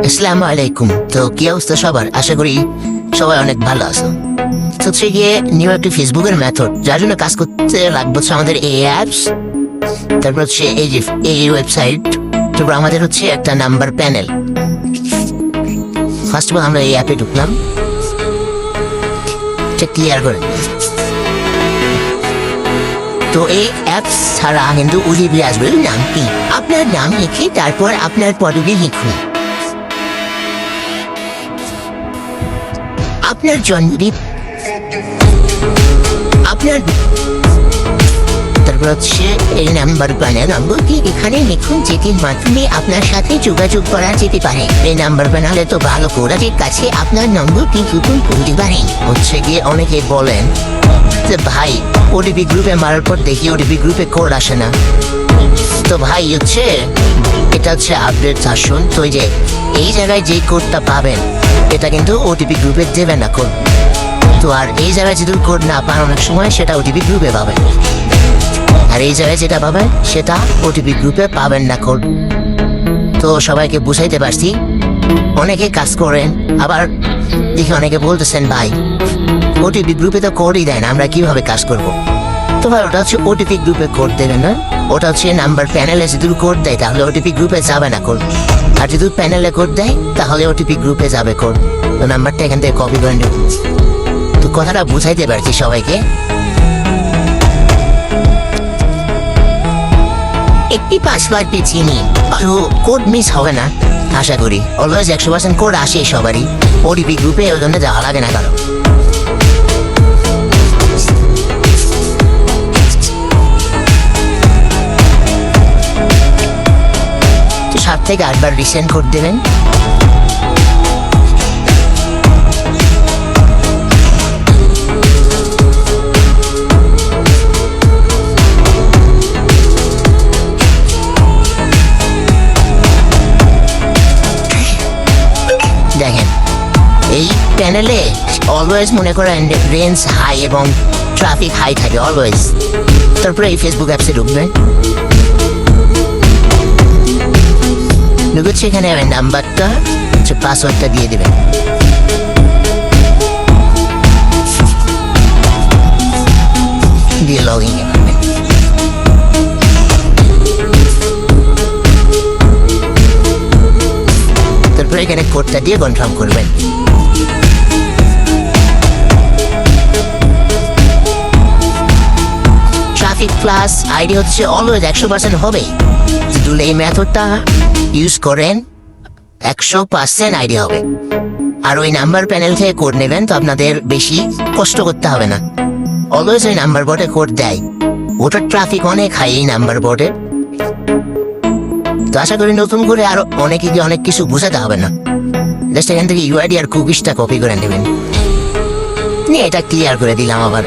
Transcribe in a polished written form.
আসসালামু আলাইকুম। তো কি অবস্থা সবার? আশা করি সবাই অনেক ভালো আছো। তো হচ্ছে গিয়ে নিউ একটি ফেসবুকের মেথড, যার জন্য কাজ করতে লাগবে হচ্ছে আমাদের এই অ্যাপস, তারপর হচ্ছে এই যে এই ওয়েবসাইট, তারপর আমাদের হচ্ছে একটা number panel. First of all আমরা এই অ্যাপে ঢুকলাম, ক্লিয়ার করে। তো এই অ্যাপস ছাড়া কিন্তু ওটিপি আসবে। নাম কি? আপনার নাম লিখে তারপর আপনার পদবি লিখুন, আপনার জন্মদিন, আপনার, তারপর হচ্ছে এই নাম্বার প্যানেল নম্বরটি এখানে লিখুন, যেটির মাধ্যমে আপনার সাথে যোগাযোগ করা যেতে পারে। এই নাম্বার প্যানেলে তো ভালো কোডারের কাছে আপনার নম্বরটি নতুন করতে পারেন। হচ্ছে গিয়ে অনেকে বলেন যে ভাই ওটিপি গ্রুপে মারার পর দেখি ওটিপি গ্রুপে কোড আসে না। তো ভাই হচ্ছে এটা হচ্ছে আপডেট ভার্সন। তো এই যে এই জায়গায় যে কোডটা পাবেন এটা কিন্তু ওটিপি গ্রুপে দেবে না কোড। তো আর এই জায়গায় যদি কোড না পান অনেক সময় সেটা ওটিপি গ্রুপে পাবেন, আর এই জায়গায় যেটা পাবেন সেটা ওটিপি গ্রুপে পাবেন না কোড। তো সবাইকে বুঝাইতে পারছি। অনেকে কাজ করেন, আবার দেখি অনেকে বলতেছেন ভাই ওটিপি গ্রুপে তো কোডই দেয় না, আমরা কিভাবে কাজ করব? তো ভাই ওটা হচ্ছে ওটিপি গ্রুপে কোড দেবে না, ওটা হচ্ছে নাম্বার প্যানেলে যদি কোড দেয় তাহলে ওটিপি গ্রুপে যাবে না কোড। আর যদি প্যানেলে কোড দেয় তাহলে ওটিপি গ্রুপে যাবে কোড। তো নাম্বারটা এখান থেকে কপি করে নেব। তো কথাটা বুঝাইতে পারছি সবাইকে। একটি পাসওয়ার্ড বেছে নিন, কোড মিস হবে না আশা করি। অলওয়েজ 100% কোড আসে সবারই ওটিপি গ্রুপে, ওই জন্য যাওয়া লাগে না কারো। তো 7 থেকে 8 বার রিসেন্ড কোড দেবেন। দেখেন এই প্যানেলে অলওয়েজ মনে করেন রেঞ্জ হাই এবং ট্রাফিক হাই থাকে অলওয়েজ। তারপরে এই ফেসবুক অ্যাপসে ঢুকবেন, ঢুকেছে এখানে নাম্বারটা হচ্ছে পাসওয়ার্ডটা দিয়ে দেবেন। দিয়ে লগ ইন করবেন। তারপরে এখানে কোডটা দিয়ে কনফার্ম করবেন। ট্রাফিক প্লাস আইডি হচ্ছে অলওয়েজ 100% হবে। যদি এই মেথডটা ইউজ করেন 100% আইডি হবে। আর ওই নাম্বার প্যানেল থেকে কোড নেবেন তো আপনাদের বেশি কষ্ট করতে হবে না। অলওয়েজ ওই নাম্বার বোর্ডে কোড দেয়, ওটার ট্রাফিক অনেক হাই এই নাম্বার বোর্ডে। তো আশা করি নতুন করে আরো অনেকে অনেক কিছু বুঝাতে হবে না। জাস্ট এখান থেকে ইউআইডি আর কুকিজটা কপি করে নেবেন। এটা ক্লিয়ার করে দিলাম। আবার